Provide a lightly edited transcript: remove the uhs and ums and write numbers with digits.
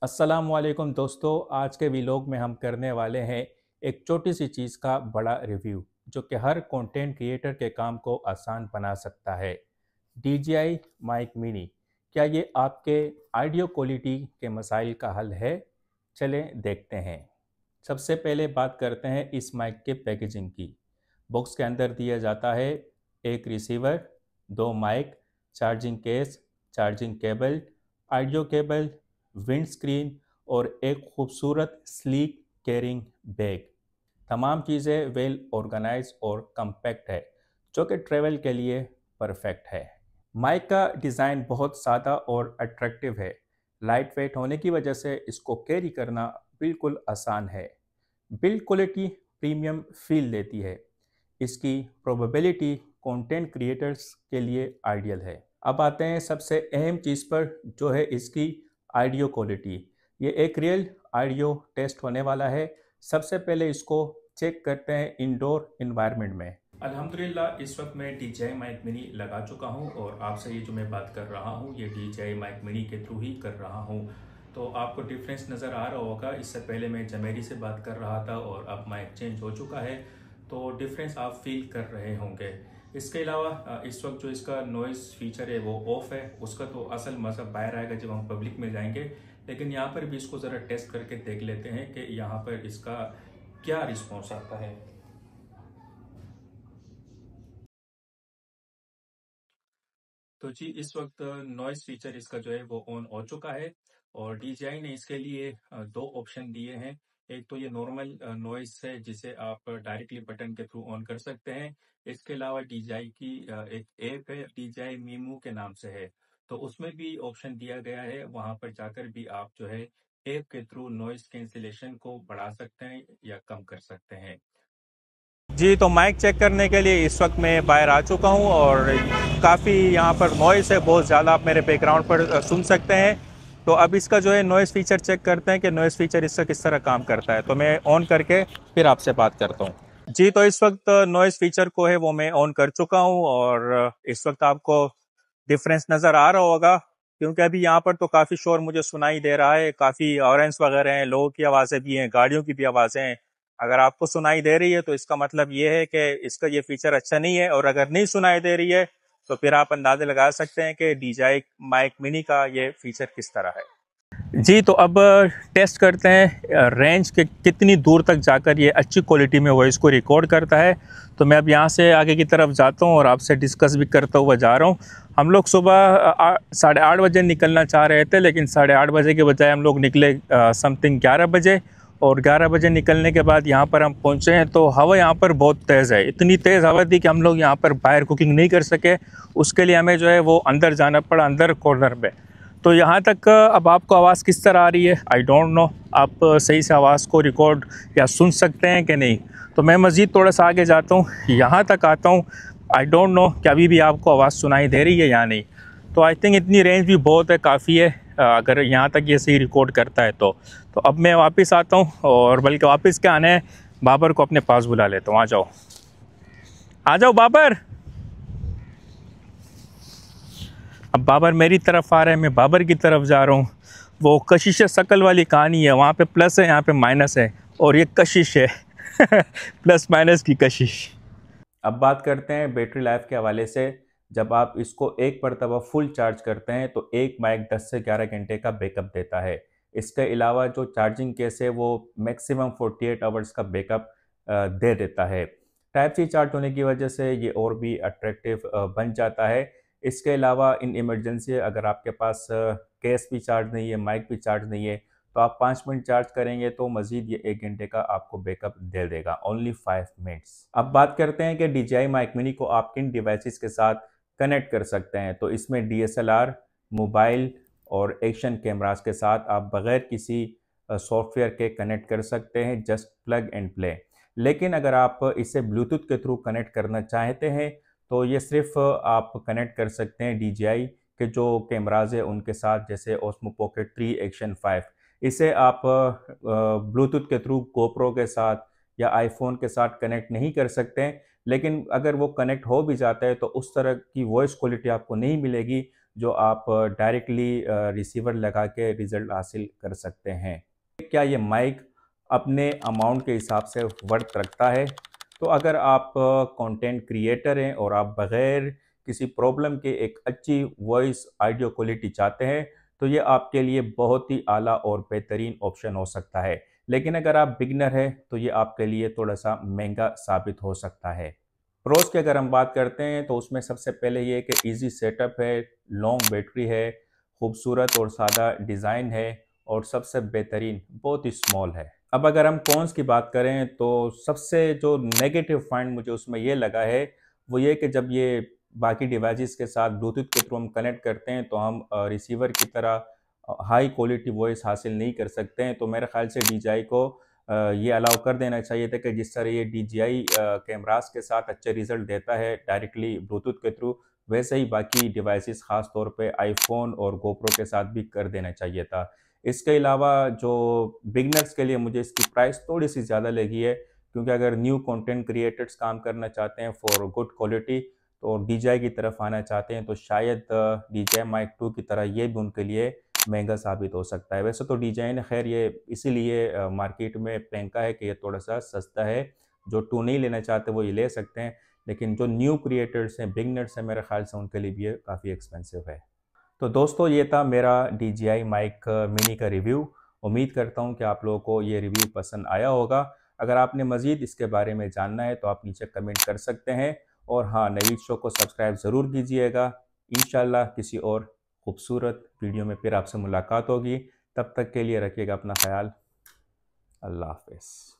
अस्सलामुअलैकुम दोस्तों, आज के व्लॉग में हम करने वाले हैं एक छोटी सी चीज़ का बड़ा रिव्यू जो कि हर कंटेंट क्रिएटर के काम को आसान बना सकता है। DJI माइक मिनी, क्या ये आपके ऑडियो क्वालिटी के मसाइल का हल है? चलें देखते हैं। सबसे पहले बात करते हैं इस माइक के पैकेजिंग की। बॉक्स के अंदर दिया जाता है एक रिसीवर, दो mic, charging case, charging cable, audio cable, windscreen और एक खूबसूरत स्लीक कैरिंग बैग। तमाम चीज़ें वेल ऑर्गेनाइज और कम्पैक्ट है, जो कि ट्रैवल के लिए परफेक्ट है। माइक का डिज़ाइन बहुत सादा और अट्रैक्टिव है। लाइट वेट होने की वजह से इसको कैरी करना बिल्कुल आसान है। बिल्ड क्वालिटी प्रीमियम फील देती है। इसकी प्रोबेबिलिटी कंटेंट क्रिएटर्स के लिए आइडियल है। अब आते हैं सबसे अहम चीज़ पर, जो है इसकी ऑडियो क्वालिटी। ये एक रियल ऑडियो टेस्ट होने वाला है। सबसे पहले इसको चेक करते हैं इंडोर इन्वायरमेंट में। अल्हम्दुलिल्लाह इस वक्त मैं DJI माइक मिनी लगा चुका हूं और आपसे ये जो मैं बात कर रहा हूं ये DJI माइक मिनी के थ्रू ही कर रहा हूं। तो आपको डिफरेंस नज़र आ रहा होगा, इससे पहले मैं जमेरी से बात कर रहा था और अब माइक चेंज हो चुका है, तो डिफरेंस आप फील कर रहे होंगे। इसके अलावा इस वक्त जो इसका नॉइज़ फीचर है वो ऑफ है। उसका तो असल मज़ा बाहर आएगा जब हम पब्लिक में जाएंगे, लेकिन यहाँ पर भी इसको ज़रा टेस्ट करके देख लेते हैं कि यहाँ पर इसका क्या रिस्पॉन्स आता है। तो जी इस वक्त नॉइस फीचर इसका जो है वो ऑन हो चुका है और DJI ने इसके लिए दो ऑप्शन दिए हैं। एक तो ये नॉर्मल नॉइस है जिसे आप डायरेक्टली बटन के थ्रू ऑन कर सकते हैं। इसके अलावा DJI की एक ऐप है, DJI मीमू के नाम से है, तो उसमें भी ऑप्शन दिया गया है। वहां पर जाकर भी आप जो है ऐप के थ्रू नॉइस कैंसिलेशन को बढ़ा सकते हैं या कम कर सकते हैं। जी, तो माइक चेक करने के लिए इस वक्त मैं बाहर आ चुका हूँ और काफ़ी यहाँ पर नॉइस है, बहुत ज़्यादा आप मेरे बैकग्राउंड पर सुन सकते हैं। तो अब इसका जो है नॉइस फीचर चेक करते हैं कि नॉइस फीचर इसका किस तरह काम करता है। तो मैं ऑन करके फिर आपसे बात करता हूँ। जी, तो इस वक्त नॉइस फीचर को है वो मैं ऑन कर चुका हूँ और इस वक्त आपको डिफरेंस नज़र आ रहा होगा, क्योंकि अभी यहाँ पर तो काफ़ी शोर मुझे सुनाई दे रहा है। काफ़ी हॉर्न्स वगैरह हैं, लोगों की आवाज़ें भी हैं, गाड़ियों की भी आवाज़ें हैं। अगर आपको सुनाई दे रही है तो इसका मतलब ये है कि इसका ये फीचर अच्छा नहीं है, और अगर नहीं सुनाई दे रही है तो फिर आप अंदाजा लगा सकते हैं कि DJI माइक मिनी का ये फीचर किस तरह है। जी, तो अब टेस्ट करते हैं रेंज के कितनी दूर तक जाकर ये अच्छी क्वालिटी में वॉइस को रिकॉर्ड करता है। तो मैं अब यहाँ से आगे की तरफ जाता हूँ और आपसे डिस्कस भी करता हुआ जा रहा हूँ। हम लोग सुबह 8:30 बजे निकलना चाह रहे थे, लेकिन 8:30 बजे के बजाय हम लोग निकले समथिंग 11 बजे, और 11 बजे निकलने के बाद यहाँ पर हम पहुँचे हैं तो हवा यहाँ पर बहुत तेज़ है। इतनी तेज़ हवा थी कि हम लोग यहाँ पर बाहर कुकिंग नहीं कर सके। उसके लिए हमें जो है वो अंदर जाना पड़ा, अंदर कॉर्नर में। तो यहाँ तक अब आपको आवाज़ किस तरह आ रही है आई डोंट नो, आप सही से आवाज़ को रिकॉर्ड या सुन सकते हैं कि नहीं। तो मैं मज़ीद थोड़ा सा आगे जाता हूँ, यहाँ तक आता हूँ। आई डोंट नो कि अभी भी आपको आवाज़ सुनाई दे रही है या नहीं। तो आई थिंक इतनी रेंज भी बहुत है, काफ़ी है अगर यहाँ तक ये सही रिकॉर्ड करता है तो अब मैं वापस आता हूँ, और बल्कि वापस क्या आना है, बाबर को अपने पास बुला लेता हूँ। आ जाओ, आ जाओ बाबर। अब बाबर मेरी तरफ आ रहा है, मैं बाबर की तरफ जा रहा हूँ। वो कशिश शकल वाली कहानी है, वहाँ पे प्लस है, यहाँ पे माइनस है, और ये कशिश है प्लस माइनस की कशिश। अब बात करते हैं बैटरी लाइफ के हवाले से। जब आप इसको एक मरतबा फुल चार्ज करते हैं तो एक माइक 10 से 11 घंटे का बैकअप देता है। इसके अलावा जो चार्जिंग केस है वो मैक्सिमम 48 आवर्स का बैकअप दे देता है। टाइप सी चार्ज होने की वजह से ये और भी अट्रैक्टिव बन जाता है। इसके अलावा इन इमरजेंसी अगर आपके पास केस भी चार्ज नहीं है, माइक भी चार्ज नहीं है, तो आप 5 मिनट चार्ज करेंगे तो मजीद ये 1 घंटे का आपको बैकअप दे देगा, ओनली 5 मिनट्स। अब बात करते हैं कि DJI माइक मिनी को आप किन डिवाइसेस के साथ कनेक्ट कर सकते हैं। तो इसमें DSLR, मोबाइल और एक्शन कैमरास के साथ आप बगैर किसी सॉफ्टवेयर के कनेक्ट कर सकते हैं, जस्ट प्लग एंड प्ले। लेकिन अगर आप इसे ब्लूटूथ के थ्रू कनेक्ट करना चाहते हैं तो ये सिर्फ आप कनेक्ट कर सकते हैं DJI के जो कैमराज है उनके साथ, जैसे ओस्मो पॉकेट 3 एक्शन 5। इसे आप ब्लूटूथ के थ्रू गोप्रो के साथ या आईफोन के साथ कनेक्ट नहीं कर सकते हैं। लेकिन अगर वो कनेक्ट हो भी जाता है तो उस तरह की वॉइस क्वालिटी आपको नहीं मिलेगी जो आप डायरेक्टली रिसीवर लगा के रिजल्ट हासिल कर सकते हैं। क्या ये माइक अपने अमाउंट के हिसाब से वर्थ रखता है? तो अगर आप कंटेंट क्रिएटर हैं और आप बगैर किसी प्रॉब्लम के एक अच्छी वॉइस ऑडियो क्वालिटी चाहते हैं, तो ये आपके लिए बहुत ही आला और बेहतरीन ऑप्शन हो सकता है। लेकिन अगर आप बिगनर हैं तो ये आपके लिए थोड़ा सा महंगा साबित हो सकता है। प्रोस की अगर हम बात करते हैं तो उसमें सबसे पहले ये कि इजी सेटअप है, लॉन्ग बैटरी है, खूबसूरत और सादा डिज़ाइन है और सबसे बेहतरीन बहुत ही स्मॉल है। अब अगर हम कॉन्स की बात करें तो सबसे जो नेगेटिव पॉइंट मुझे उसमें ये लगा है वो ये कि जब ये बाकी डिवाइसेस के साथ ब्लूटूथ के थ्रू हम कनेक्ट करते हैं तो हम रिसीवर की तरह हाई क्वालिटी वॉइस हासिल नहीं कर सकते हैं। तो मेरे ख्याल से DJI को ये अलाउ कर देना चाहिए था कि जिस तरह ये DJI कैमरास के साथ अच्छे रिजल्ट देता है डायरेक्टली ब्लूटूथ के थ्रू, वैसे ही बाकी डिवाइसेस खास तौर पे आईफोन और गोप्रो के साथ भी कर देना चाहिए था। इसके अलावा जो बिगनर्स के लिए मुझे इसकी प्राइस थोड़ी सी ज़्यादा लगी है, क्योंकि अगर न्यू कंटेंट क्रिएटर्स काम करना चाहते हैं फॉर गुड क्वालिटी तो DJI की तरफ आना चाहते हैं तो शायद DJI Mic 2 की तरह ये भी उनके लिए महंगा साबित हो सकता है। वैसे तो DJI ने खैर ये इसीलिए मार्केट में फेंका है कि ये थोड़ा सा सस्ता है, जो 2 नहीं लेना चाहते वो ये ले सकते हैं, लेकिन जो न्यू क्रिएटर्स हैं, बिगनर्स हैं, मेरे ख्याल से उनके लिए भी ये काफ़ी एक्सपेंसिव है। तो दोस्तों ये था मेरा DJI माइक मिनी का रिव्यू। उम्मीद करता हूँ कि आप लोगों को ये रिव्यू पसंद आया होगा। अगर आपने मज़ीद इसके बारे में जानना है तो आप नीचे कमेंट कर सकते हैं। और हाँ, नवीद शो को सब्सक्राइब ज़रूर कीजिएगा। इंशाल्लाह किसी और खूबसूरत वीडियो में फिर आपसे मुलाकात होगी। तब तक के लिए रखिएगा अपना ख्याल। अल्लाह हाफ़िज़।